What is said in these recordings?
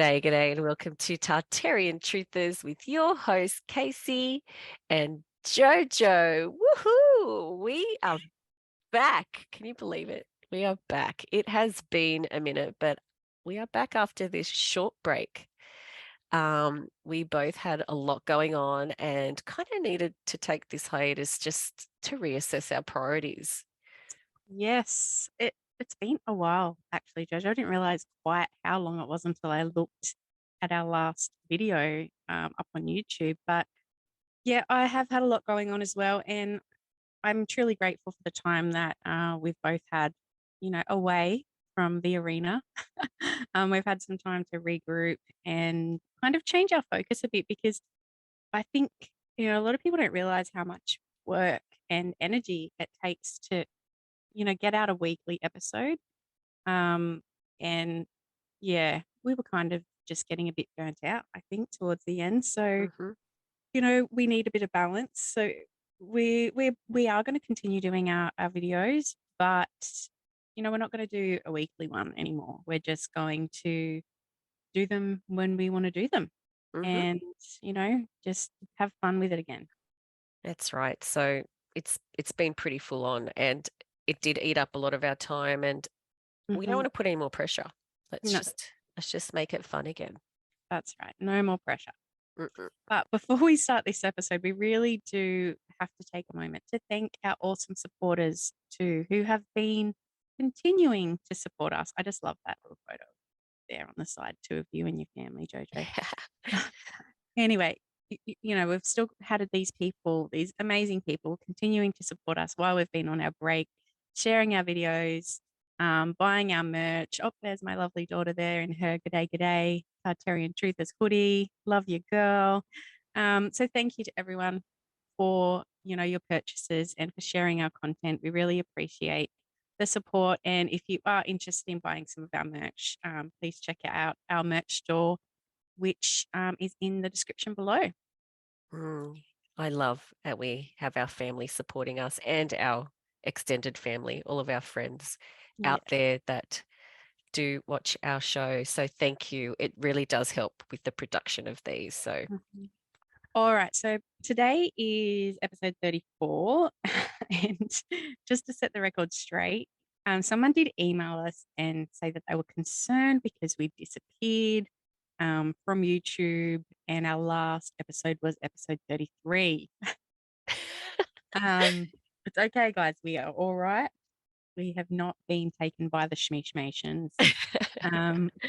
G'day, and welcome to Tartarian Truthers with your host, Casey and JoJo. Woohoo! We are back. Can you believe it? We are back. It has been a minute, but we are back after this short break. We both had a lot going on and kind of needed to take this hiatus just to reassess our priorities. Yes, it's been a while actually, Jojo. I didn't realize quite how long it was until I looked at our last video up on YouTube. But yeah, I have had a lot going on as well, and I'm truly grateful for the time that we've both had, away from the arena. We've had some time to regroup and kind of change our focus a bit because I think a lot of people don't realize how much work and energy it takes to get out a weekly episode. Um, and yeah, we were kind of just getting a bit burnt out, I think, towards the end. So, Hmm. we need a bit of balance. So we are going to continue doing our videos, but we're not going to do a weekly one anymore. We're just going to do them when we want to do them Hmm. and, just have fun with it again. That's right. So it's been pretty full on, and it did eat up a lot of our time, and we don't Hmm. want to put any more pressure. Let's No, just let's just make it fun again. that's right. No more pressure. Mm-mm. But before we start this episode, we really do have to take a moment to thank our awesome supporters too, who have been continuing to support us. I just love that little photo there on the side, two of you and your family, Jojo. Anyway, we've still had these people, these amazing people, continuing to support us while we've been on our break, sharing our videos, buying our merch. Oh, there's my lovely daughter there in her G'day G'day Tartarian Truthers hoodie. Love you, girl. So thank you to everyone for your purchases and for sharing our content. We really appreciate the support. And if you are interested in buying some of our merch, please check out our merch store, which is in the description below. Mm, I love that we have our family supporting us and our extended family, all of our friends Yeah. out there that do watch our show. So thank you. It really does help with the production of these. So Mhm. All right. So today is episode 34. And just to set the record straight, someone did email us and say that they were concerned because we've disappeared from YouTube, and our last episode was episode 33. Um, it's okay, guys. We are all right. We have not been taken by the Shmeeshmations.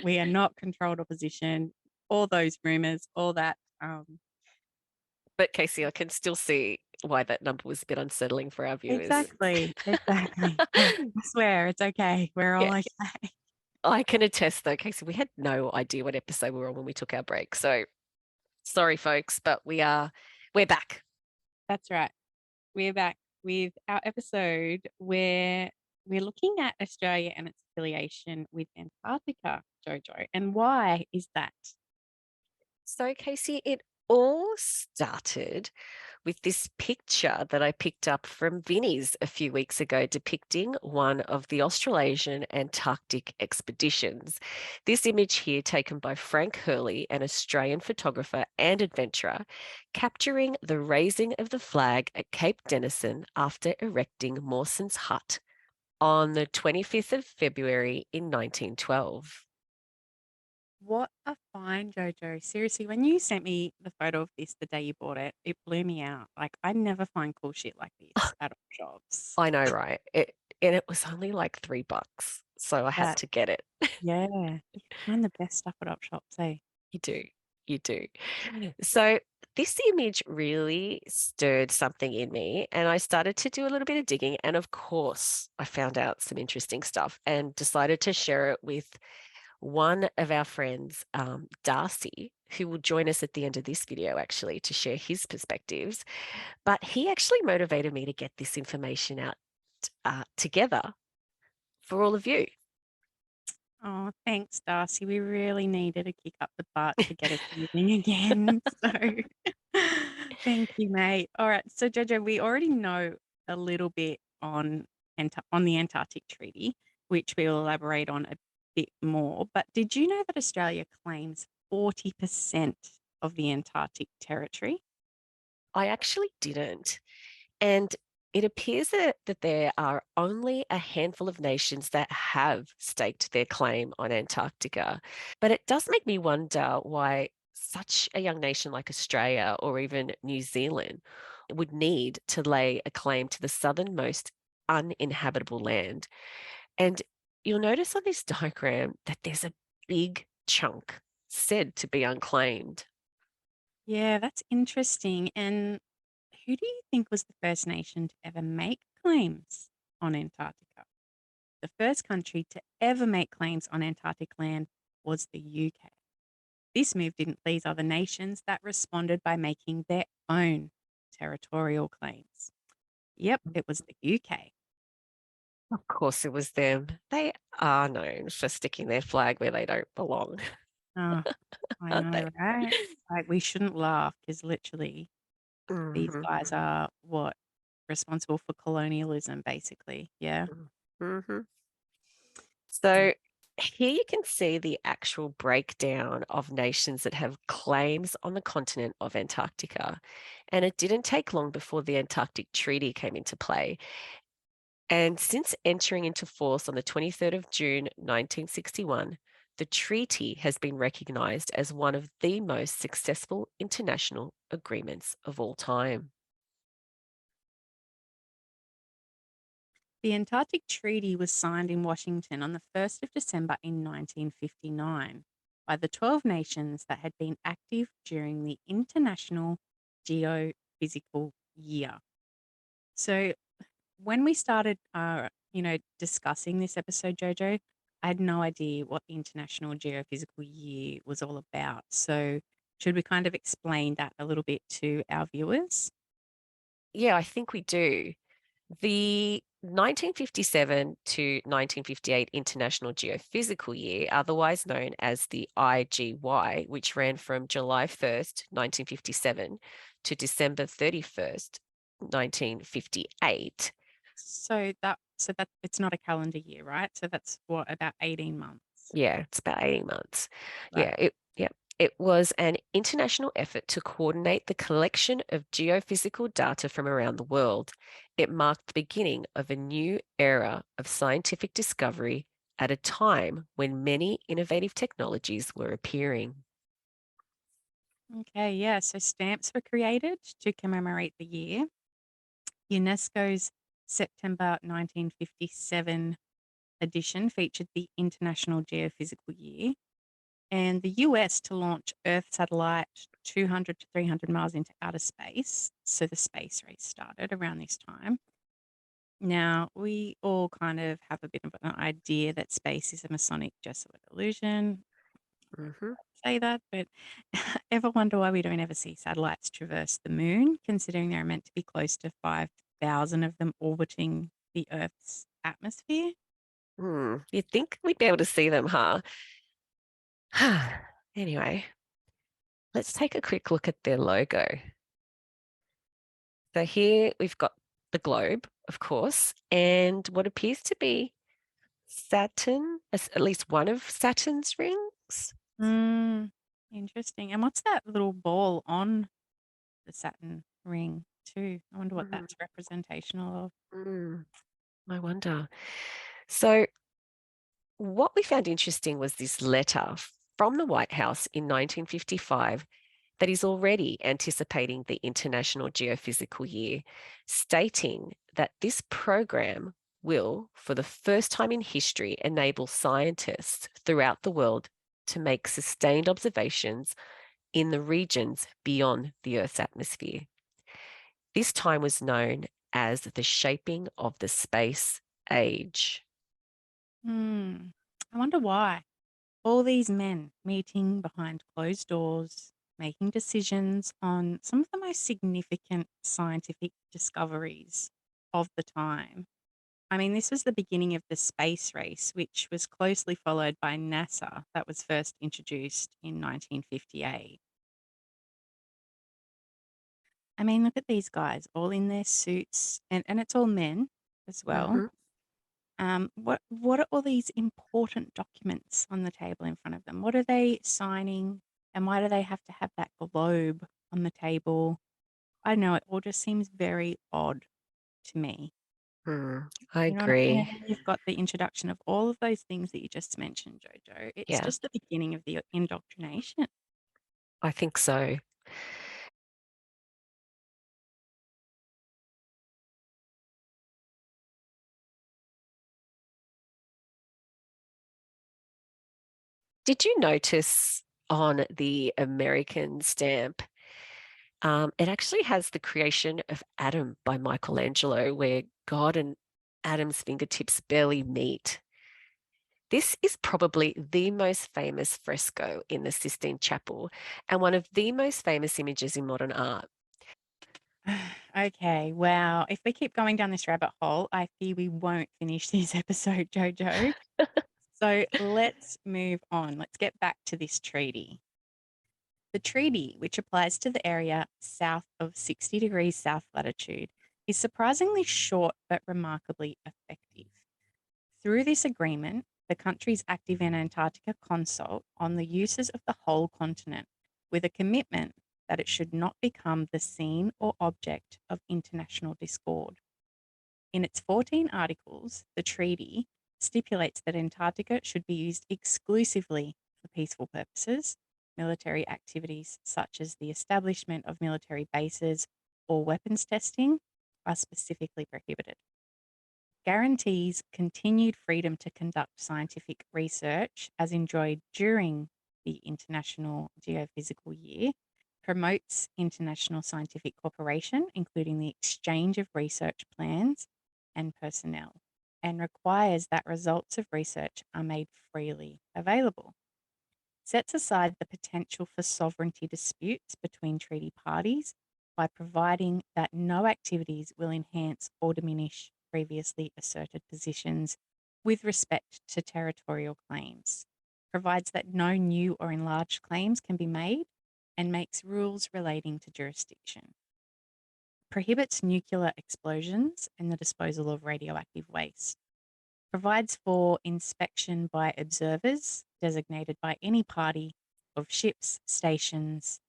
We are not controlled opposition. All those rumors, all that. But Casey, I can still see why that number was a bit unsettling for our viewers. Exactly. Exactly. I swear it's okay. We're all Yeah, okay. I can attest though, Casey, we had no idea what episode we were on when we took our break. So sorry, folks, but we're back. That's right. We're back with our episode where we're looking at Australia and its affiliation with Antarctica, Jojo. And why is that? So, Casey, it all started with this picture that I picked up from Vinnie's a few weeks ago, depicting one of the Australasian Antarctic expeditions. This image here, taken by Frank Hurley, an Australian photographer and adventurer, capturing the raising of the flag at Cape Denison after erecting Mawson's hut on the 25th of February in 1912. What a find, Jojo. Seriously, when you sent me the photo of this the day you bought it, it blew me out. Like, I never find cool shit like this at all shops. I know, right? And it was only like $3, so I had That, to get it. yeah, you can find the best stuff at op shops, eh? You do. You do. So this image really stirred something in me, and I started to do a little bit of digging. And of course, I found out some interesting stuff and decided to share it with one of our friends, Darcy, who will join us at the end of this video actually to share his perspectives. But he actually motivated me to get this information out together for all of you. Oh, thanks, Darcy. We really needed a kick up the butt to get us moving again. So thank you, mate. All right. So, Jojo, we already know a little bit on the Antarctic Treaty, which we'll elaborate on a bit more, but did you know that Australia claims 40% of the Antarctic territory? I actually didn't. And it appears that there are only a handful of nations that have staked their claim on Antarctica. But it does make me wonder why such a young nation like Australia or even New Zealand would need to lay a claim to the southernmost uninhabitable land. And you'll notice on this diagram that there's a big chunk said to be unclaimed. Yeah, that's interesting. And who do you think was the first nation to ever make claims on Antarctica? The first country to ever make claims on Antarctic land was the UK. This move didn't please other nations that responded by making their own territorial claims. Yep, it was the UK. Of course, it was them. They are known for sticking their flag where they don't belong, Oh, I aren't know, they? right? Like, we shouldn't laugh because literally these Mhm, guys are what? Responsible for colonialism, basically. Yeah. mhm. Mm. So here you can see the actual breakdown of nations that have claims on the continent of Antarctica. And it didn't take long before the Antarctic Treaty came into play. And since entering into force on the 23rd of June, 1961, the treaty has been recognized as one of the most successful international agreements of all time. The Antarctic Treaty was signed in Washington on the 1st of December in 1959 by the 12 nations that had been active during the International Geophysical Year. So when we started, discussing this episode, Jojo, I had no idea what the International Geophysical Year was all about. So should we kind of explain that a little bit to our viewers? Yeah, I think we do. The 1957 to 1958 International Geophysical Year, otherwise known as the IGY, which ran from July 1st, 1957 to December 31st, 1958. So that it's not a calendar year, right? So that's what, about 18 months. Yeah, it's about 18 months. Right. Yeah. It was an international effort to coordinate the collection of geophysical data from around the world. It marked the beginning of a new era of scientific discovery at a time when many innovative technologies were appearing. Okay, yeah. So stamps were created to commemorate the year. UNESCO's September 1957 edition featured the International Geophysical Year, and the US to launch Earth satellite 200 to 300 miles into outer space. So the space race started around this time. Now, we all kind of have a bit of an idea that space is a Masonic Jesuit illusion. Mhm. Say that, but ever wonder why we don't ever see satellites traverse the moon, considering there are meant to be close to 5,000 of them orbiting the Earth's atmosphere? You'd think we'd be able to see them, huh? Anyway, let's take a quick look at their logo. So here we've got the globe, of course, and what appears to be Saturn, at least one of Saturn's rings. Mm, interesting. And what's that little ball on the Saturn ring, too? I wonder what Mhm. that's representational of. Mm, I wonder. So, what we found interesting was this letter from the White House in 1955 that is already anticipating the International Geophysical Year, stating that this program will, for the first time in history, enable scientists throughout the world to make sustained observations in the regions beyond the Earth's atmosphere. This time was known as the shaping of the space age. Hmm. I wonder why. All these men meeting behind closed doors, making decisions on some of the most significant scientific discoveries of the time. I mean, this was the beginning of the space race, which was closely followed by NASA, that was first introduced in 1958. I mean, look at these guys all in their suits, and it's all men as well. Mhm. What are all these important documents on the table in front of them? What are they signing, and why do they have to have that globe on the table? I don't know, it all just seems very odd to me. I You know what I mean? And agree. then you've got the introduction of all of those things that you just mentioned, JoJo. It's Yeah, just the beginning of the indoctrination. I think so. Did you notice on the American stamp, it actually has the creation of Adam by Michelangelo, where God and Adam's fingertips barely meet. This is probably the most famous fresco in the Sistine Chapel and one of the most famous images in modern art. Okay, wow. If we keep going down this rabbit hole, I fear we won't finish this episode, JoJo. So let's move on. Let's get back to this treaty. The treaty, which applies to the area south of 60 degrees south latitude, is surprisingly short but remarkably effective. Through this agreement, the countries active in Antarctica consult on the uses of the whole continent with a commitment that it should not become the scene or object of international discord. In its 14 articles, the treaty stipulates that Antarctica should be used exclusively for peaceful purposes. Military activities such as the establishment of military bases or weapons testing are specifically prohibited. Guarantees continued freedom to conduct scientific research as enjoyed during the International Geophysical Year, promotes international scientific cooperation, including the exchange of research plans and personnel, and requires that results of research are made freely available. Sets aside the potential for sovereignty disputes between treaty parties by providing that no activities will enhance or diminish previously asserted positions with respect to territorial claims, provides that no new or enlarged claims can be made, and makes rules relating to jurisdiction. Prohibits nuclear explosions and the disposal of radioactive waste. Provides for inspection by observers designated by any party of ships, stations,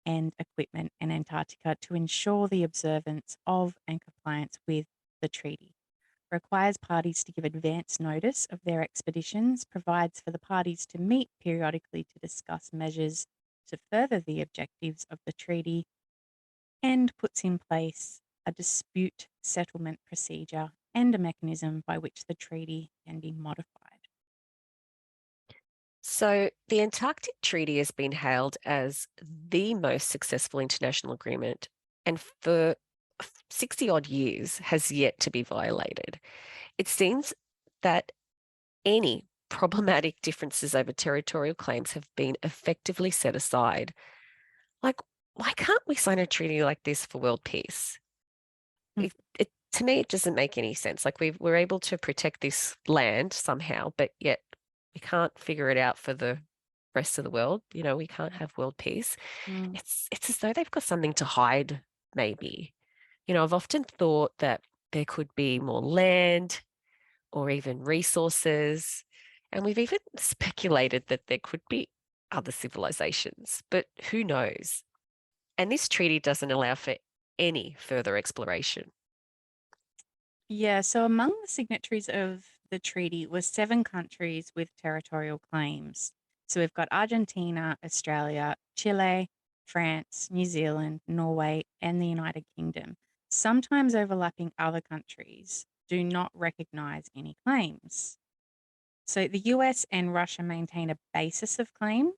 and equipment in Antarctica to ensure the observance of and compliance with the treaty. Requires parties to give advance notice of their expeditions, provides for the parties to meet periodically to discuss measures to further the objectives of the treaty, and puts in place a dispute settlement procedure and a mechanism by which the treaty can be modified. So, the Antarctic Treaty has been hailed as the most successful international agreement, and for 60 odd years has yet to be violated. It seems that any problematic differences over territorial claims have been effectively set aside. Like, why can't we sign a treaty like this for world peace? Mm. To me, it doesn't make any sense. Like, we're able to protect this land somehow, but yet we can't figure it out for the rest of the world. We can't have world peace. Mm. It's as though they've got something to hide, maybe. I've often thought that there could be more land or even resources. And we've even speculated that there could be other civilizations, but who knows? And this treaty doesn't allow for any further exploration. Yeah, so among the signatories of the treaty was 7 countries with territorial claims. So we've got Argentina, Australia, Chile, France, New Zealand, Norway, and the United Kingdom. Sometimes overlapping other countries do not recognize any claims. So the US and Russia maintain a basis of claim,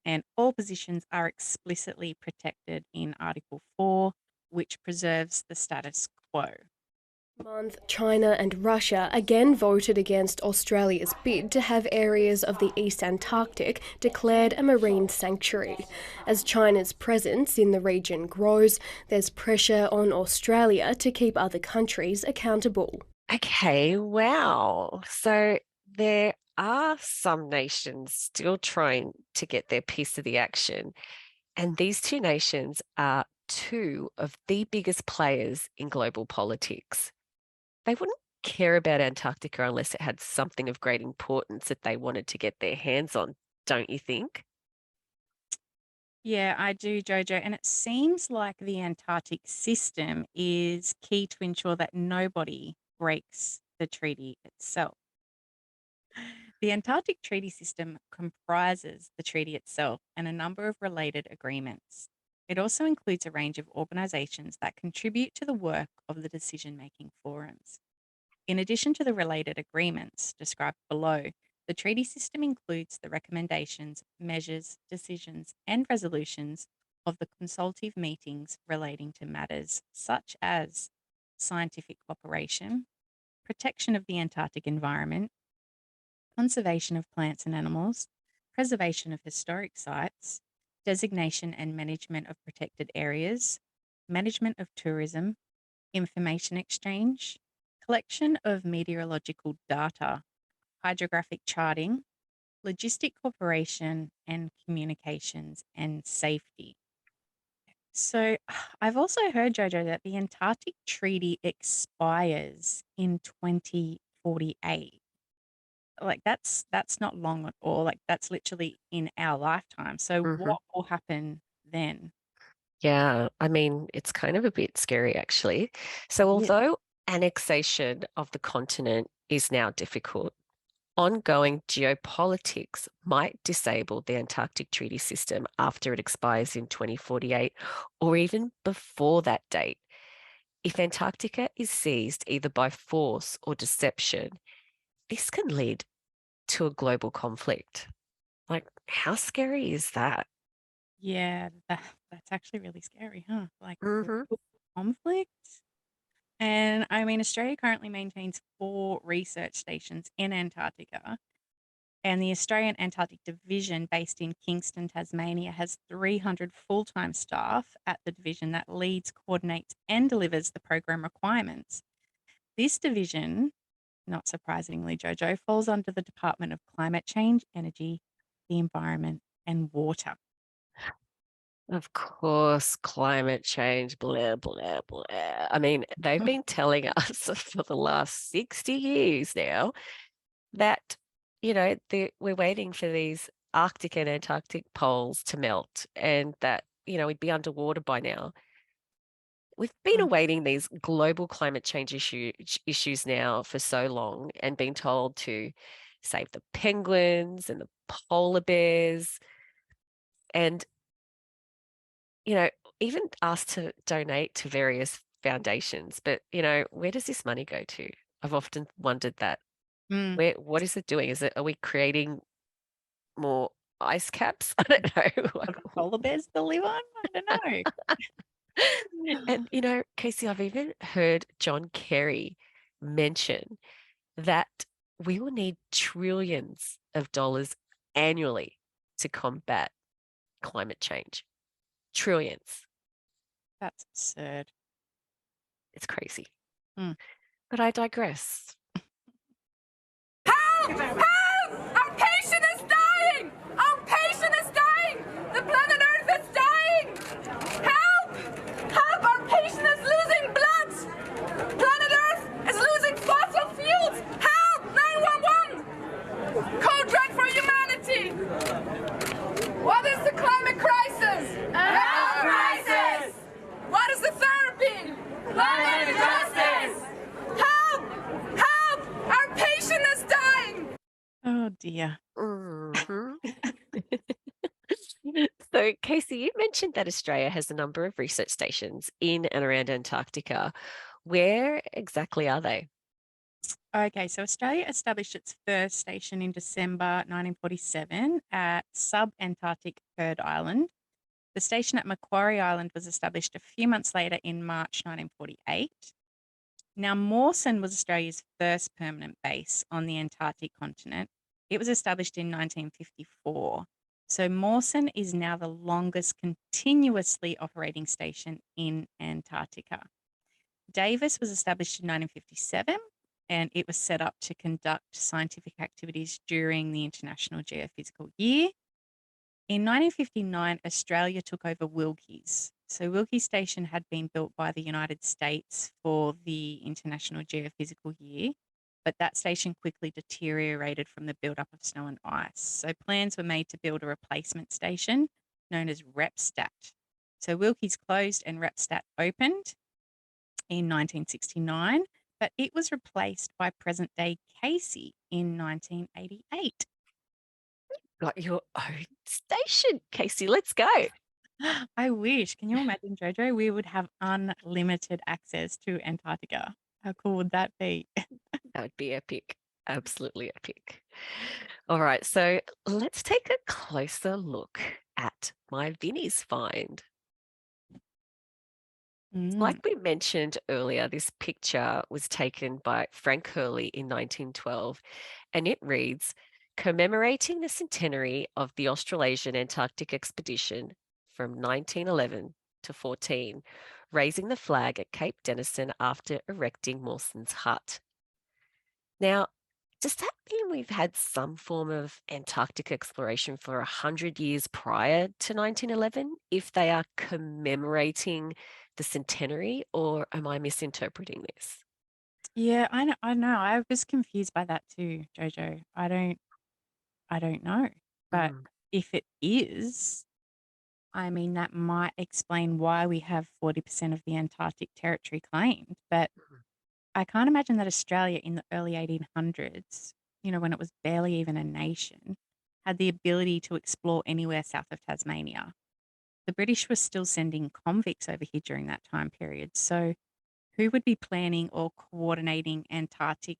and all positions are explicitly protected in Article 4, which preserves the status quo. Month, China and Russia again voted against Australia's bid to have areas of the East Antarctic declared a marine sanctuary. As China's presence in the region grows, there's pressure on Australia to keep other countries accountable. Okay, wow. So there are some nations still trying to get their piece of the action. And these two nations are two of the biggest players in global politics. They wouldn't care about Antarctica unless it had something of great importance that they wanted to get their hands on, don't you think? Yeah, I do, JoJo. And it seems like the Antarctic system is key to ensure that nobody breaks the treaty itself. The Antarctic Treaty System comprises the treaty itself and a number of related agreements. It also includes a range of organizations that contribute to the work of the decision making forums. In addition to the related agreements described below, the treaty system includes the recommendations, measures, decisions, and resolutions of the consultative meetings relating to matters such as scientific cooperation, protection of the Antarctic environment, conservation of plants and animals, preservation of historic sites, designation and management of protected areas, management of tourism, information exchange, collection of meteorological data, hydrographic charting, logistic cooperation, and communications and safety. So, I've also heard, Jojo, that the Antarctic Treaty expires in 2048. Like that's not long at all. Like that's literally in our lifetime. So Hmm. what will happen then? Yeah, I mean, it's kind of a bit scary, actually. So, Yeah. although annexation of the continent is now difficult, ongoing geopolitics might disable the Antarctic Treaty System after it expires in 2048 or even before that date. If Antarctica is seized either by force or deception, this can lead to a global conflict. Like, how scary is that? Yeah, that's actually really scary, huh? Like Hmm. global conflict. And I mean, Australia currently maintains 4 research stations in Antarctica, and the Australian Antarctic Division, based in Kingston, Tasmania, has 300 full-time staff at the division that leads, coordinates, and delivers the program requirements. This division, not surprisingly, JoJo, falls under the Department of Climate Change, Energy, the Environment, and Water. Of course, climate change, blah, blah, blah. I mean, they've been telling us for the last 60 years now that, we're waiting for these Arctic and Antarctic poles to melt and that, we'd be underwater by now. We've been Mm. awaiting these global climate change issues now for so long and been told to save the penguins and the polar bears and, even asked to donate to various foundations. But, where does this money go to? I've often wondered that. Mm. What is it doing? Are we creating more ice caps? I don't know. For the polar bears to live on? I don't know. And, Casey, I've even heard John Kerry mention that we will need trillions of dollars annually to combat climate change. Trillions. That's absurd. It's crazy. Mm. But I digress. Help! Help! Our patient is dying! Our patient is dying! The planet Earth is dying! Help! Help! Our patient is losing blood! Planet Earth is losing fossil fuels! Help! 911! Code red for humanity! What is the climate crisis? A health crisis! What is the therapy? Climate justice! Help! Help! Our patient is dying! Oh dear. Mhm. So, Casey, you mentioned that Australia has a number of research stations in and around Antarctica. Where exactly are they? Okay, so Australia established its first station in December 1947 at sub-Antarctic Heard Island. The station at Macquarie Island was established a few months later in March 1948. Now, Mawson was Australia's first permanent base on the Antarctic continent. It was established in 1954. So, Mawson is now the longest continuously operating station in Antarctica. Davis was established in 1957 and it was set up to conduct scientific activities during the International Geophysical Year. In 1959, Australia took over Wilkes, So Wilkie Station had been built by the United States for the International Geophysical Year, but that station quickly deteriorated from the buildup of snow and ice. So plans were made to build a replacement station known as Repstat. So Wilkie's closed and Repstat opened in 1969, but it was replaced by present-day Casey in 1988. Got your own station, Casey. Let's go. I wish. Can you imagine, JoJo? We would have unlimited access to Antarctica. How cool would that be? That would be epic. Absolutely epic. All right, so let's take a closer look at my Vinnie's find. Like we mentioned earlier, this picture was taken by Frank Hurley in 1912, and it reads, commemorating the centenary of the Australasian Antarctic expedition from 1911 to 14, raising the flag at Cape Denison after erecting Mawson's hut. Now, does that mean we've had some form of Antarctic exploration for 100 years prior to 1911 if they are commemorating the centenary, or am I misinterpreting this? Yeah, I know. I was confused by that too, JoJo. I don't know. But if it is, I mean, that might explain why we have 40% of the Antarctic territory claimed. But I can't imagine that Australia in the early 1800s, when it was barely even a nation, had the ability to explore anywhere south of Tasmania. The British were still sending convicts over here during that time period. So who would be planning or coordinating Antarctic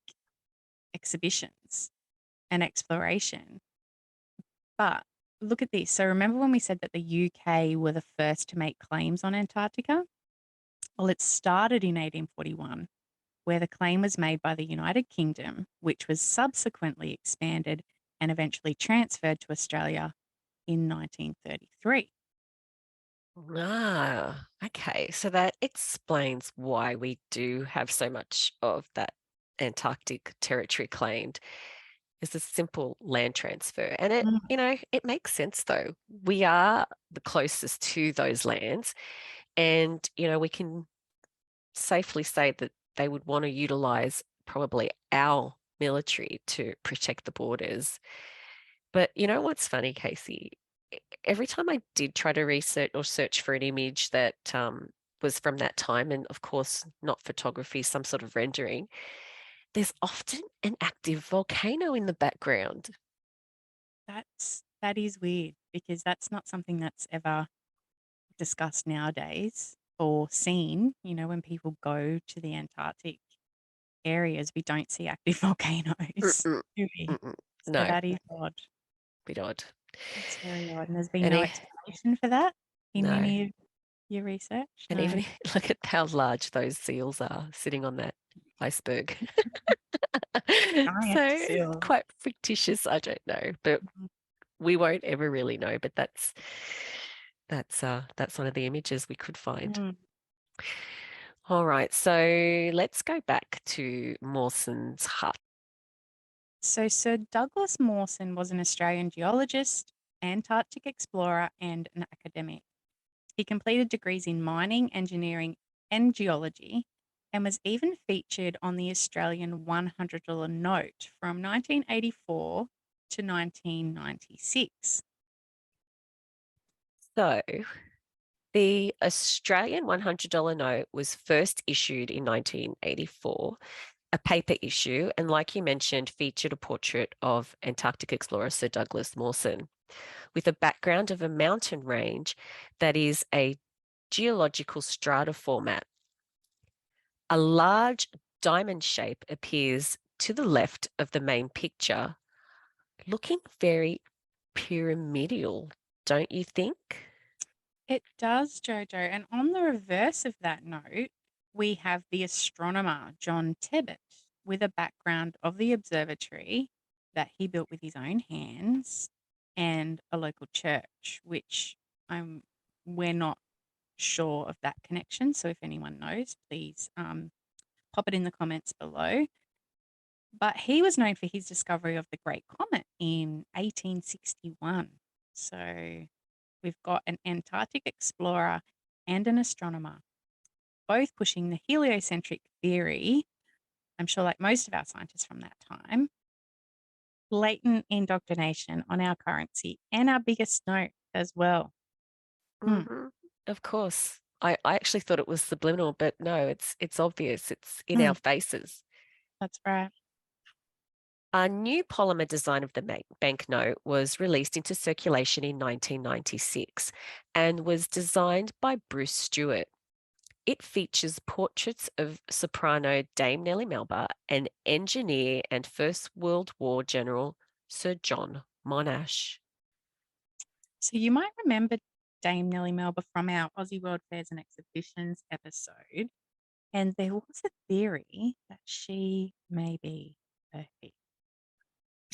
exhibitions and exploration? But look at this. So remember when we said that the UK were the first to make claims on Antarctica? Well, it started in 1841, where the claim was made by the United Kingdom, which was subsequently expanded and eventually transferred to Australia in 1933. Ah, okay. So that explains why we do have so much of that Antarctic territory claimed. Is a simple land transfer. And it makes sense though. We are the closest to those lands. And, we can safely say that they would want to utilize probably our military to protect the borders. But you know what's funny, Casey? Every time I did try to research or search for an image that was from that time, and of course, not photography, some sort of rendering, there's often an active volcano in the background. That is weird because that's not something that's ever discussed nowadays or seen. When people go to the Antarctic areas, we don't see active volcanoes, do we? So No, that is odd. bit odd. It's very odd. And there's been no Any, explanation for that in no. any of your research? And No. even look at how large those seals are sitting on that iceberg. So seal. quite fictitious, I don't know, but we won't ever really know. But that's one of the images we could find. All right, so let's go back to Mawson's hut. So Sir Douglas Mawson was an Australian geologist, Antarctic explorer, and an academic. He completed degrees in mining, engineering, and geology, and was even featured on the Australian $100 note from 1984 to 1996. So the Australian $100 note was first issued in 1984, a paper issue, and like you mentioned, featured a portrait of Antarctic explorer Sir Douglas Mawson, with a background of a mountain range that is a geological strata format. A large diamond shape appears to the left of the main picture, looking very pyramidal, don't you think? It does, JoJo. And on the reverse of that note, we have the astronomer, John Tebbutt, with a background of the observatory that he built with his own hands and a local church, which we're not sure of that connection. So if anyone knows, please pop it in the comments below. But he was known for his discovery of the Great Comet in 1861. So we've got an Antarctic explorer and an astronomer, both pushing the heliocentric theory. I'm sure, like most of our scientists from that time, blatant indoctrination on our currency and our biggest note as well. Mhm. Of course. I actually thought it was subliminal, but no, it's obvious. It's in Mm. our faces. That's right. A new polymer design of the banknote was released into circulation in 1996 and was designed by Bruce Stewart. It features portraits of soprano Dame Nellie Melba and engineer and First World War General Sir John Monash. So you might remember Dame Nellie Melba from our Aussie World Fairs and Exhibitions episode. And there was a theory that she may be a he.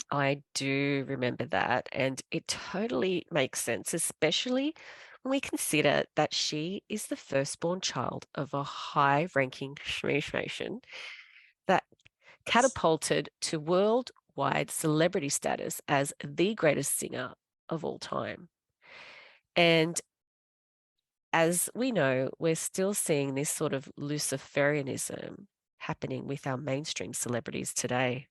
I do remember that, and it totally makes sense, especially when we consider that she is the firstborn child of a high-ranking Shmish nation that catapulted to worldwide celebrity status as the greatest singer of all time. And as we know, we're still seeing this sort of Luciferianism happening with our mainstream celebrities today.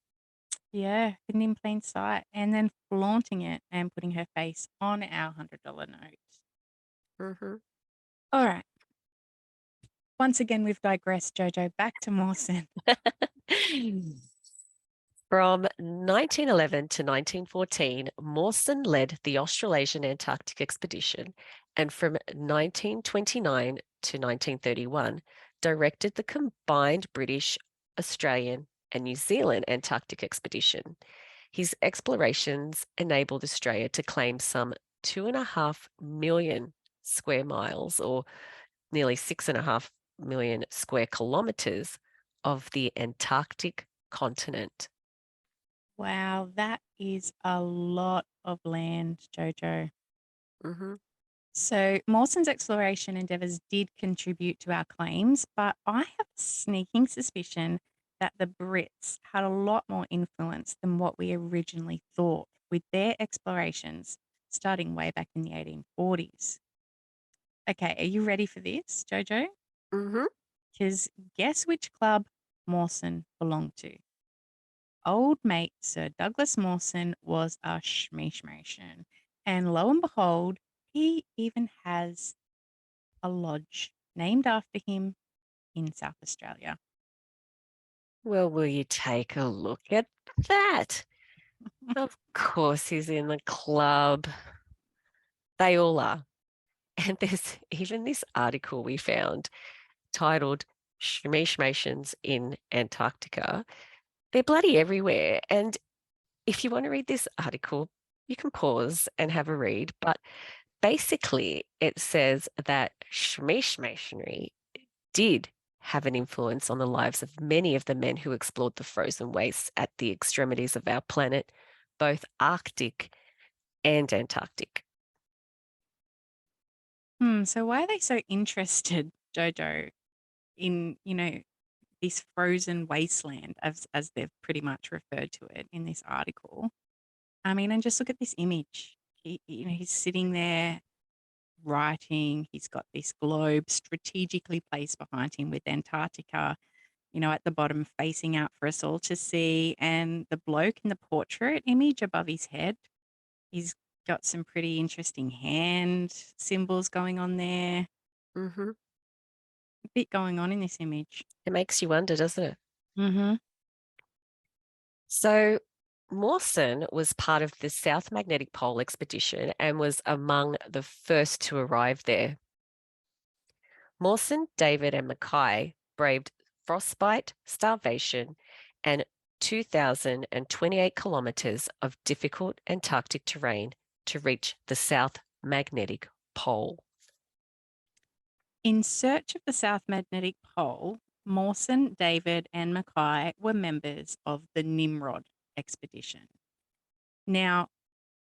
Yeah, hidden in plain sight, and then flaunting it and putting her face on our $100 note. Mm-hmm. All right. Once again, we've digressed, Jojo. Back to Mawson. From 1911 to 1914, Mawson led the Australasian Antarctic expedition, and from 1929 to 1931, directed the combined British, Australian, and New Zealand Antarctic expedition. His explorations enabled Australia to claim some 2.5 million square miles, or nearly 6.5 million square kilometers, of the Antarctic continent. Wow, that is a lot of land, Jojo. Mm-hmm. So Mawson's exploration endeavours did contribute to our claims, but I have a sneaking suspicion that the Brits had a lot more influence than what we originally thought with their explorations starting way back in the 1840s. Okay, are you ready for this, Jojo? Mm-hmm. Because guess which club Mawson belonged to? Old mate Sir Douglas Mawson was a Shmishmation. And lo and behold, he even has a lodge named after him in South Australia. Well, will you take a look at that? Of course, he's in the club. They all are. And there's even this article we found titled Shmishmations in Antarctica. They're bloody everywhere. And if you want to read this article, you can pause and have a read. But basically, it says that Shmishmasonry did have an influence on the lives of many of the men who explored the frozen wastes at the extremities of our planet, both Arctic and Antarctic. So why are they so interested, Jojo, in, this frozen wasteland as they've pretty much referred to it in this article? I mean, and just look at this image. He's sitting there writing. He's got this globe strategically placed behind him with Antarctica, at the bottom facing out for us all to see. And the bloke in the portrait image above his head, he's got some pretty interesting hand symbols going on there. Mm-hmm. A bit going on in this image. It makes you wonder, doesn't it? Mm-hmm. So Mawson was part of the South Magnetic Pole expedition and was among the first to arrive there. Mawson, David, and Macquarie braved frostbite, starvation, and 2,028 kilometers of difficult Antarctic terrain to reach the South Magnetic Pole. In search of the South Magnetic Pole, Mawson, David, and Macquarie were members of the Nimrod expedition. Now,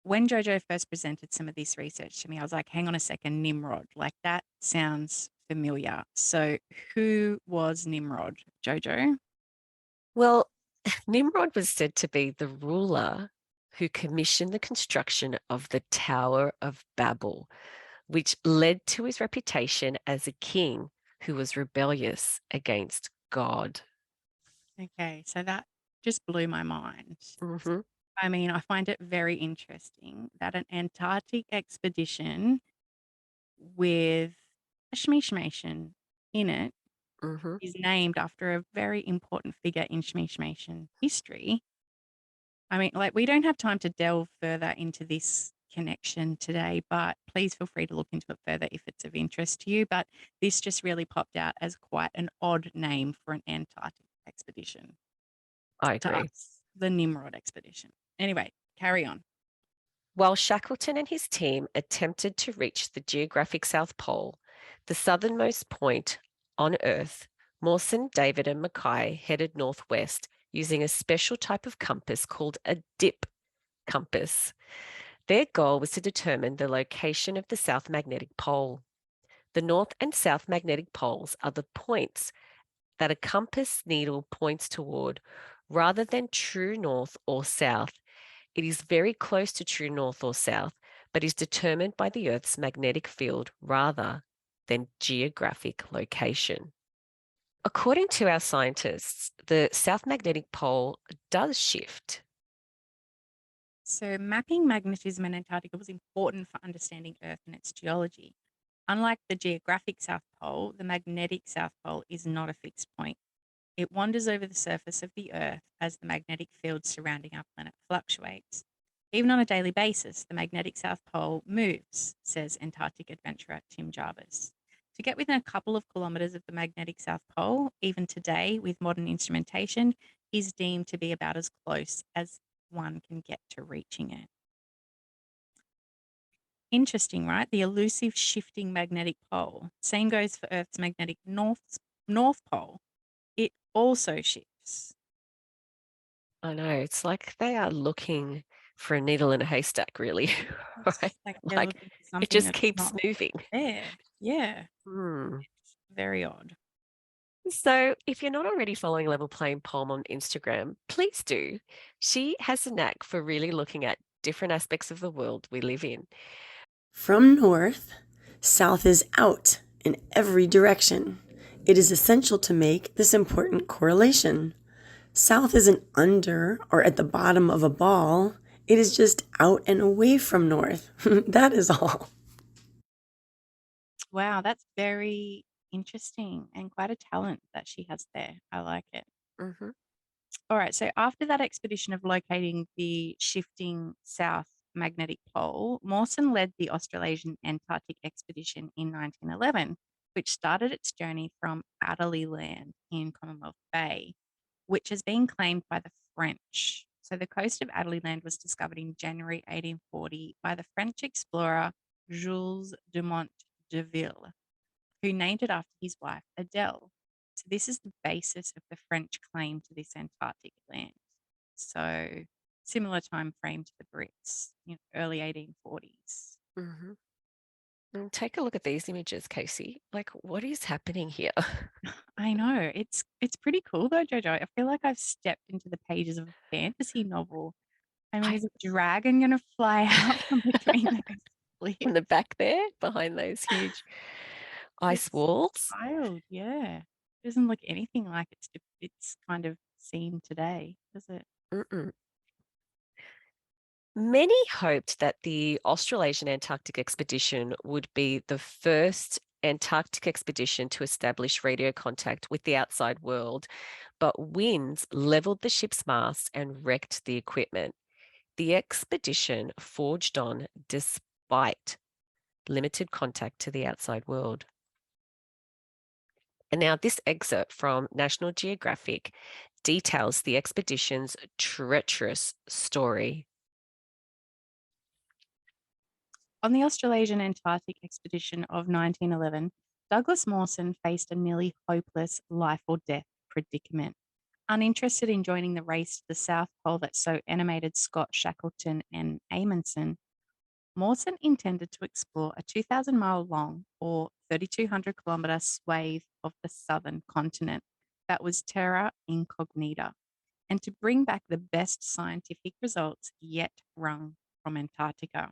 when Jojo first presented some of this research to me, I was like, hang on a second, Nimrod, like that sounds familiar. So who was Nimrod, Jojo? Well, Nimrod was said to be the ruler who commissioned the construction of the Tower of Babel, which led to his reputation as a king who was rebellious against God. Okay, so that just blew my mind. Mm-hmm. I mean, I find it very interesting that an Antarctic expedition with a Shmishmation in it Mm-hmm. is named after a very important figure in Shmishmation history. I mean, like, we don't have time to delve further into this connection today, but please feel free to look into it further if it's of interest to you. But this just really popped out as quite an odd name for an Antarctic expedition I to agree. us, the Nimrod expedition. Anyway, carry on. While Shackleton and his team attempted to reach the geographic South Pole, the southernmost point on Earth, Mawson, David, and Macquarie headed northwest using a special type of compass called a dip compass. Their goal was to determine the location of the South Magnetic Pole. The North and South Magnetic Poles are the points that a compass needle points toward rather than true north or south. It is very close to true north or south, but is determined by the Earth's magnetic field rather than geographic location. According to our scientists, the South Magnetic Pole does shift. So, mapping magnetism in Antarctica was important for understanding Earth and its geology. Unlike the geographic South Pole, the magnetic South Pole is not a fixed point. It wanders over the surface of the Earth as the magnetic field surrounding our planet fluctuates. Even on a daily basis, the magnetic South Pole moves, says Antarctic adventurer Tim Jarvis. To get within a couple of kilometres of the magnetic South Pole, even today with modern instrumentation, is deemed to be about as close as one can get to reaching it. Interesting, right? The elusive shifting magnetic pole. Same goes for Earth's magnetic north pole. It also shifts. I know, it's like they are looking for a needle in a haystack, really, It's right? like they're Like looking for it something just that's keeps not moving. there. Yeah, Hmm. it's very odd. So, if you're not already following Level Playing Palm on Instagram, please do. She has a knack for really looking at different aspects of the world we live in. From north, south is out in every direction. It is essential to make this important correlation. South isn't under or at the bottom of a ball. It is just out and away from north. That is all. Wow, that's very interesting and quite a talent that she has there. I like it. Mm-hmm. All right. So after that expedition of locating the shifting south magnetic pole, Mawson led the Australasian Antarctic expedition in 1911, which started its journey from Adderley Land in Commonwealth Bay, which has been claimed by the French. So the coast of Adderley Land was discovered in January 1840 by the French explorer Jules Dumont d'Urville, who named it after his wife Adele. So this is the basis of the French claim to this Antarctic land. So similar time frame to the Brits, early 1840s. Mm-hmm. And take a look at these images, Casey. Like, what is happening here? I know it's pretty cool though, JoJo. I feel like I've stepped into the pages of a fantasy novel. I mean, I, is a dragon going to fly out from between those in cliffs? the back there, behind those huge ice It's walls. wild, yeah. It doesn't look anything like it's kind of seen today, does it? Mm-mm. Many hoped that the Australasian Antarctic expedition would be the first Antarctic expedition to establish radio contact with the outside world, but winds leveled the ship's mast and wrecked the equipment. The expedition forged on despite limited contact to the outside world. And now, this excerpt from National Geographic details the expedition's treacherous story. On the Australasian Antarctic expedition of 1911, Douglas Mawson faced a nearly hopeless life or death predicament. Uninterested in joining the race to the South Pole that so animated Scott Shackleton and Amundsen, Mawson intended to explore a 2,000-mile long or 3,200-kilometre swathe of the southern continent that was terra incognita, and to bring back the best scientific results yet wrung from Antarctica.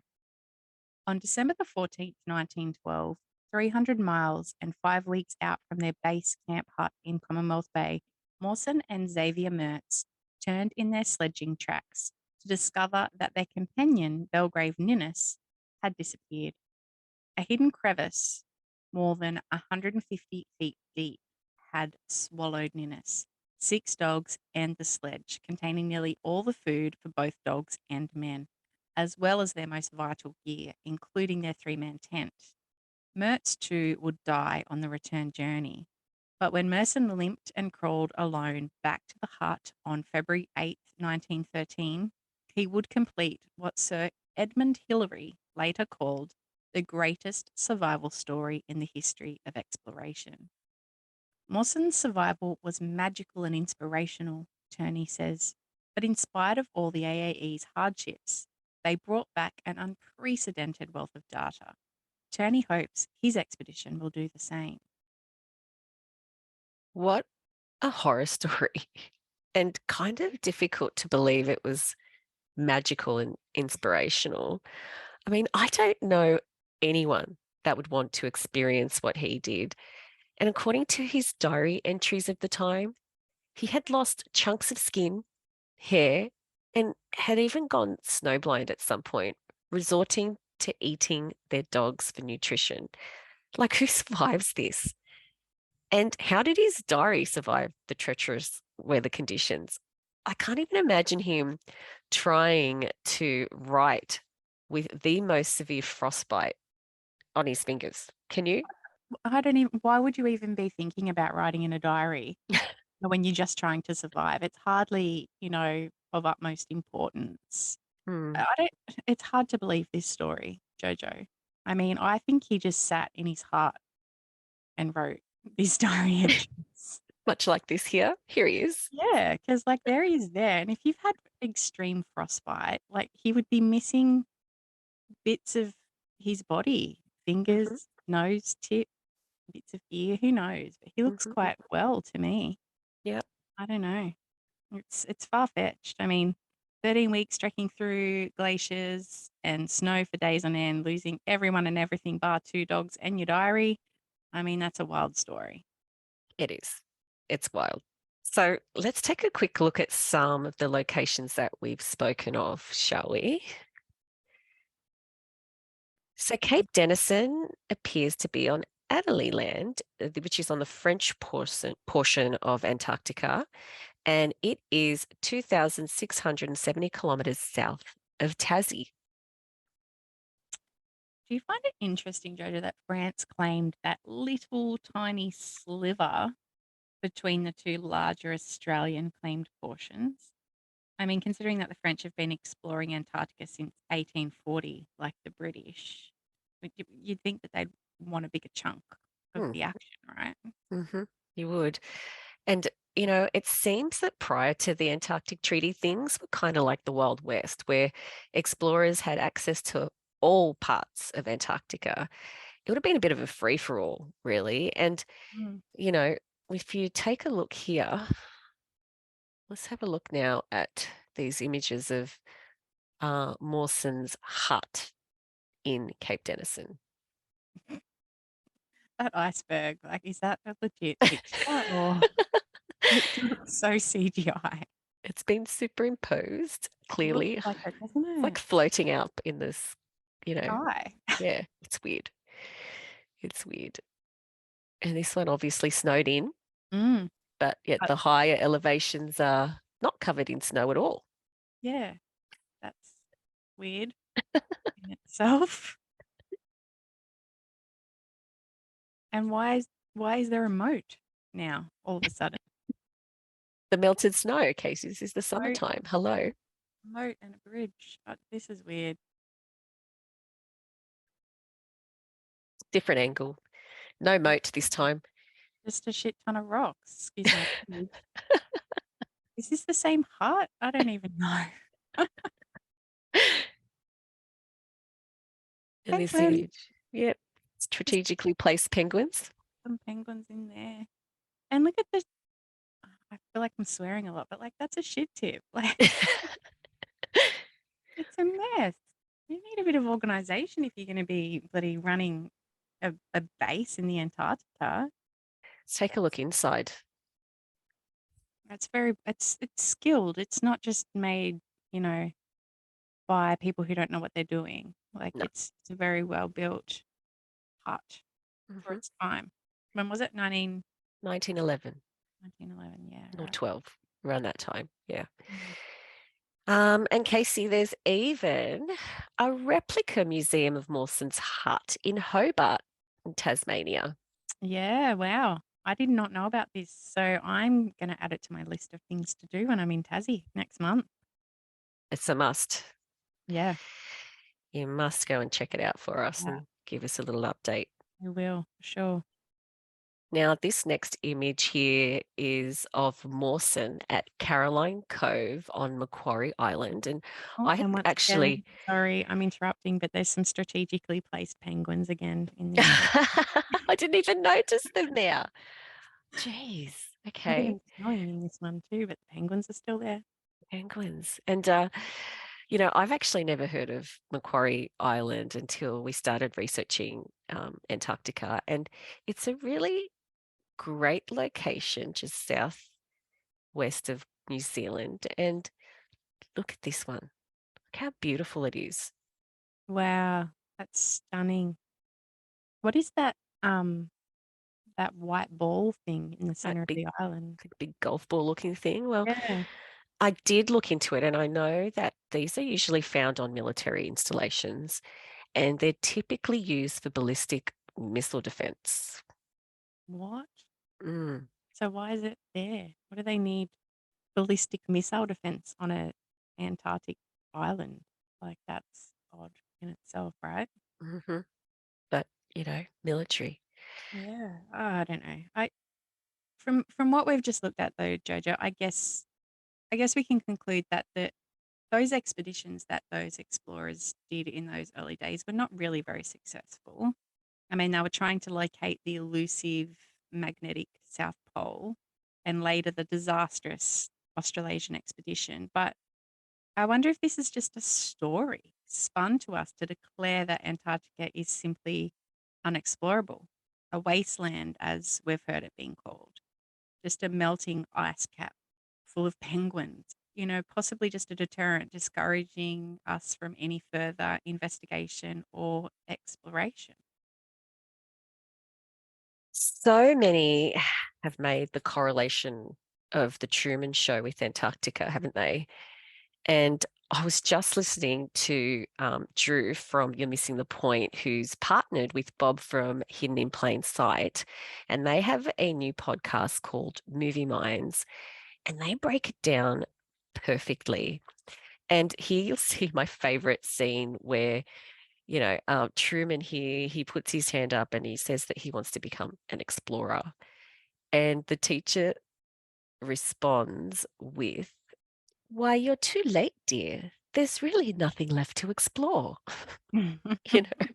On December the 14th, 1912, 300 miles and 5 weeks out from their base camp hut in Commonwealth Bay, Mawson and Xavier Mertz turned in their sledging tracks to discover that their companion, Belgrave Ninnis, had disappeared. A hidden crevice, more than 150 feet deep, had swallowed Ninnis, 6 dogs, and the sledge, containing nearly all the food for both dogs and men, as well as their most vital gear, including their 3-man tent. Mertz, too, would die on the return journey. But when Mawson limped and crawled alone back to the hut on February 8th, 1913, he would complete what Sir Edmund Hillary later called the greatest survival story in the history of exploration. Mawson's survival was magical and inspirational, Turney says, but in spite of all the AAE's hardships, they brought back an unprecedented wealth of data. Turney hopes his expedition will do the same. What a horror story. And kind of difficult to believe it was magical and inspirational. I mean, I don't know anyone that would want to experience what he did. And according to his diary entries of the time, he had lost chunks of skin, hair, and had even gone snowblind at some point, resorting to eating their dogs for nutrition. Like, who survives this? And how did his diary survive the treacherous weather conditions? I can't even imagine him trying to write with the most severe frostbite on his fingers. Can you? I don't even, why would you even be thinking about writing in a diary when you're just trying to survive? It's hardly, of utmost importance. Hmm. I don't, it's hard to believe this story, JoJo. I mean, I think he just sat in his hut and wrote these diary entries. Much like this here. Here he is. Yeah, because there he is there. And if you've had extreme frostbite, he would be missing bits of his body, fingers, nose, tip, bits of ear, who knows? But he looks quite well to me. Yep. I don't know. It's far-fetched. I mean, 13 weeks trekking through glaciers and snow for days on end, losing everyone and everything bar 2 dogs and your diary. I mean, that's a wild story. It is. It's wild. So let's take a quick look at some of the locations that we've spoken of, shall we? So Cape Denison appears to be on Adélie Land, which is on the French portion of Antarctica, and it is 2,670 kilometers south of Tassie. Do you find it interesting, JoJo, that France claimed that little tiny sliver between the 2 larger Australian claimed portions? I mean, considering that the French have been exploring Antarctica since 1840, like the British, you'd think that they'd want a bigger chunk of the action, right? You would. And, it seems that prior to the Antarctic Treaty, things were kind of like the Wild West, where explorers had access to all parts of Antarctica. It would have been a bit of a free-for-all, really. And, if you take a look here, let's have a look now at these images of Mawson's hut in Cape Denison. That iceberg, is that a legit picture or it looks so CGI? It's been superimposed, clearly. Looks like it, doesn't it? It's like floating up in this, Sky. Yeah, it's weird. It's weird. And this one obviously snowed in, but yet the higher elevations are not covered in snow at all. Yeah, that's weird in itself. And why is there a moat now all of a sudden? The melted snow, Casey, this is the summertime. Hello. Moat and a bridge. This is weird. Different angle. No moat this time. Just a shit ton of rocks. Excuse me. Is this the same hut? I don't even know. In this image. Yep. Strategically placed penguins. Some penguins in there. And look at this. I feel like I'm swearing a lot, but that's a shit tip. It's a mess. You need a bit of organisation if you're going to be bloody running a base in the Antarctica. Let's take a look inside. It's skilled. It's not just made, you know, by people who don't know what they're doing. Like No. it's a very well built hut for Mhm. its time. When was it? 1911 1911, yeah. or Right. 12, around that time. Yeah. Mm. And Casey, there's even a replica museum of Mawson's hut in Hobart, in Tasmania. Yeah, wow. I did not know about this. So I'm going to add it to my list of things to do when I'm in Tassie next month. It's a must. Yeah, You must go and check it out for us Yeah. and give us a little update. I will, for sure. Now, this next image here is of Mawson at Caroline Cove on Macquarie Island. And Oh, I had and once actually, again, sorry, I'm interrupting, but there's some strategically placed penguins again in this. I didn't even notice them there. Jeez. Look at Okay. him snowing in this one too, but the penguins are still there. Penguins. And, I've actually never heard of Macquarie Island until we started researching Antarctica. And it's a really great location just southwest of New Zealand. And look at this one. Look how beautiful it is. Wow, that's stunning. What is that that white ball thing in the center of big- the island? Like a big golf ball looking thing. Well, Yeah. I did look into it and I know that these are usually found on military installations and they're typically used for ballistic missile defense. What? Mm. So why is it there? What do they need ballistic missile defense on a Antarctic island? Like that's odd in itself, right? hmm But, military. Yeah. Oh, I don't know. From what we've just looked at though, JoJo, I guess we can conclude that those expeditions that those explorers did in those early days were not really very successful. I mean, they were trying to locate the elusive magnetic South Pole and later the disastrous Australasian expedition. But I wonder if this is just a story spun to us to declare that Antarctica is simply unexplorable, a wasteland, as we've heard it being called, just a melting ice cap full of penguins, possibly just a deterrent discouraging us from any further investigation or exploration. So many have made the correlation of the Truman Show with Antarctica, haven't they? And I was just listening to Drew from You're Missing the Point, who's partnered with Bob from Hidden in Plain Sight. And they have a new podcast called Movie Minds, and they break it down perfectly. And here you'll see my favorite scene where, Truman here, he puts his hand up and he says that he wants to become an explorer. And the teacher responds with, "Why, you're too late, dear. There's really nothing left to explore." You know?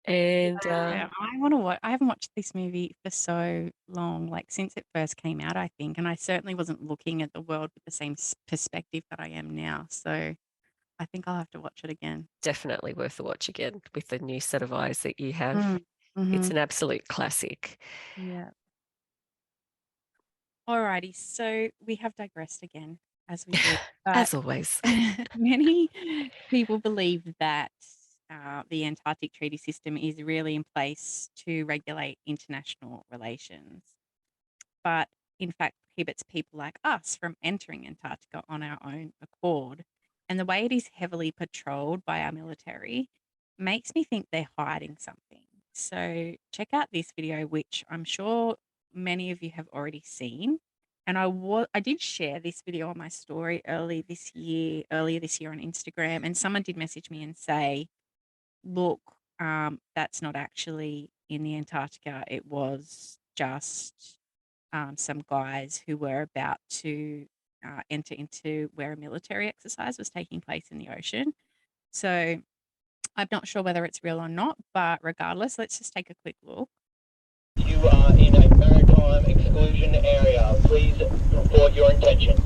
And Yeah, I want to watch. I haven't watched this movie for so long, like since it first came out, I think, and I certainly wasn't looking at the world with the same perspective that I am now. So I think I'll have to watch it again. definitely worth a watch again with the new set of eyes that you have. Mm-hmm. It's an absolute classic. Yeah. Alrighty, so we have digressed again, as we do. As always. Many people believe that the Antarctic Treaty System is really in place to regulate international relations, but in fact prohibits people like us from entering Antarctica on our own accord. And the way it is heavily patrolled by our military makes me think they're hiding something. So check out this video, which I'm sure many of you have already seen. And I did share this video on my story earlier this year on Instagram, and someone did message me and say, look, that's not actually in the Antarctica. It was just some guys who were about to enter into where a military exercise was taking place in the ocean. So I'm not sure whether it's real or not, but regardless, let's just take a quick look. You are in a maritime exclusion area. Please report your intentions.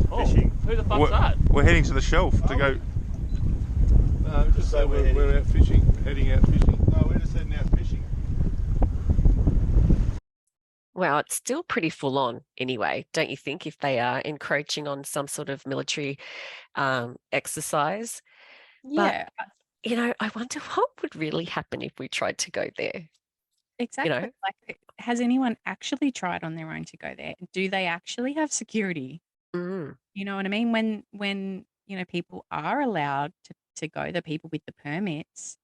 Fishing. Who the fuck's that? We're heading to the shelf to go. just said we're out fishing, heading out fishing. No, we're just heading out fishing. Well, it's still pretty full on anyway, don't you think, if they are encroaching on some sort of military exercise? But, Yeah, I wonder what would really happen if we tried to go there. exactly. know? Like, has anyone actually tried on their own to go there? Do they actually have security? Mm. You know what I mean? When people are allowed to go, the people with the permits,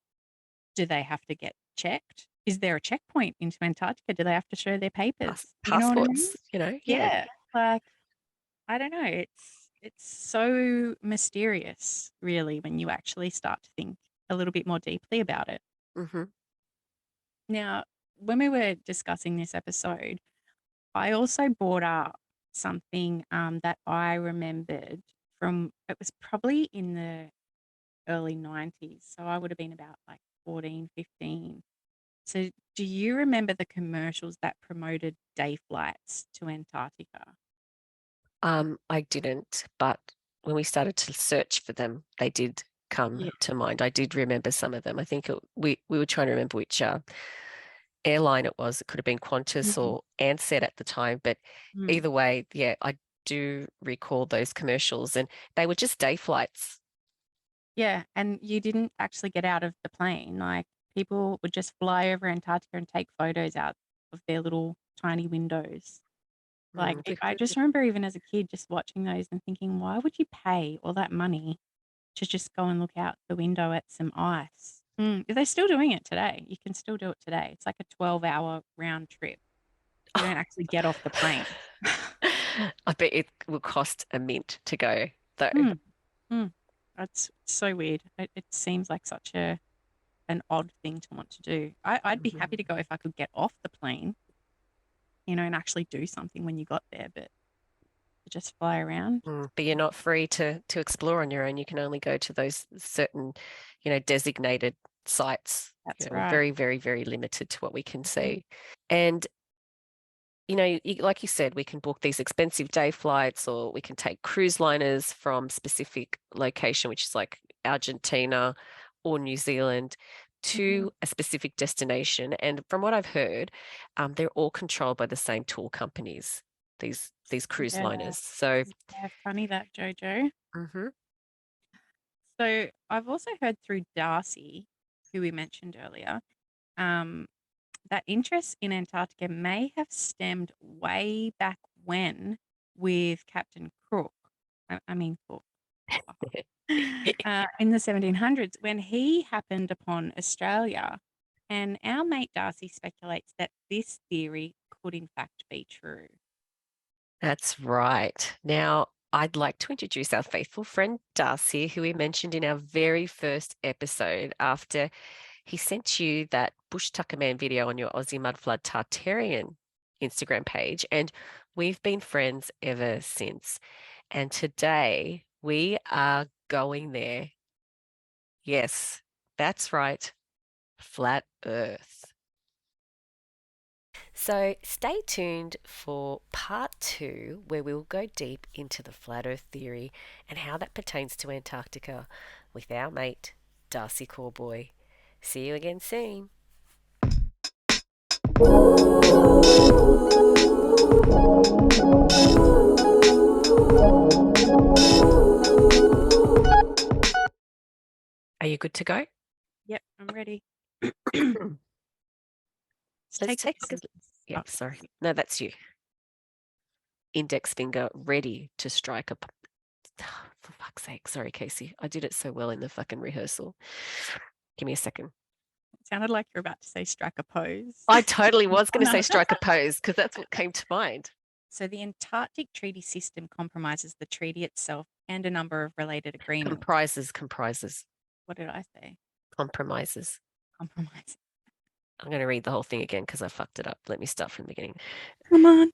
do they have to get checked? Is there a checkpoint into Antarctica? Do they have to show their papers? You know what I mean? Passports, yeah. Yeah, like I don't know. It's so mysterious, really, when you actually start to think a little bit more deeply about it. hmm Now, when we were discussing this episode, I also brought up something that I remembered from, it was probably in the early 90s. So I would have been about like 14, 15. So do you remember the commercials that promoted day flights to Antarctica? I didn't, but when we started to search for them, they did come Yeah. to mind. I did remember some of them. I think we were trying to remember which airline it was. It could have been Qantas or Ansett at the time, but Mm. either way, yeah, I do recall those commercials, and they were just day flights. Yeah, and you didn't actually get out of the plane. Like people would just fly over Antarctica and take photos out of their little tiny windows. Like I just remember even as a kid just watching those and thinking, why would you pay all that money to just go and look out the window at some ice? They're still doing it today. You can still do it today. It's like a 12-hour round trip. You don't actually get off the plane. I bet it will cost a mint to go, though. That's so weird. It seems like such an odd thing to want to do. I'd be happy to go if I could get off the plane, and actually do something when you got there, but to just fly around. But you're not free to explore on your own. You can only go to those certain, designated sites. That's We're right. very, very, very limited to what we can see. And, like you said, we can book these expensive day flights, or we can take cruise liners from specific location, which is like Argentina or New Zealand, to a specific destination. And from what I've heard, they're all controlled by the same tour companies, these cruise Yeah. liners. So Yeah, funny that, JoJo. Mhm. So I've also heard through Darcy, who we mentioned earlier, that interest in Antarctica may have stemmed way back when with Captain Cook. I mean Cook. In the 1700s, when he happened upon Australia. And our mate Darcy speculates that this theory could in fact be true. That's right. Now, I'd like to introduce our faithful friend Darcy, who we mentioned in our very first episode after he sent you that Bush Tucker Man video on your Aussie Mudflood Tartarian Instagram page. And we've been friends ever since. And today we are going there. Yes, that's right. Flat Earth. So stay tuned for part 2, where we'll go deep into the flat Earth theory and how that pertains to Antarctica with our mate, Darcy Corboy. See you again soon. Are you good to go? Yep, I'm ready. Let's take a... Yeah, sorry. No, that's you. Index finger ready to strike a... For fuck's sake. Sorry, Casey. I did it so well in the fucking rehearsal. Give me a second. It sounded like you're about to say strike a pose. I totally was going to say strike a pose because that's what came to mind. So the Antarctic Treaty System compromises the treaty itself and a number of related agreements. Comprises. What did I say? Compromises. Compromise. I'm going to read the whole thing again because I fucked it up. Let me start from the beginning. Come on.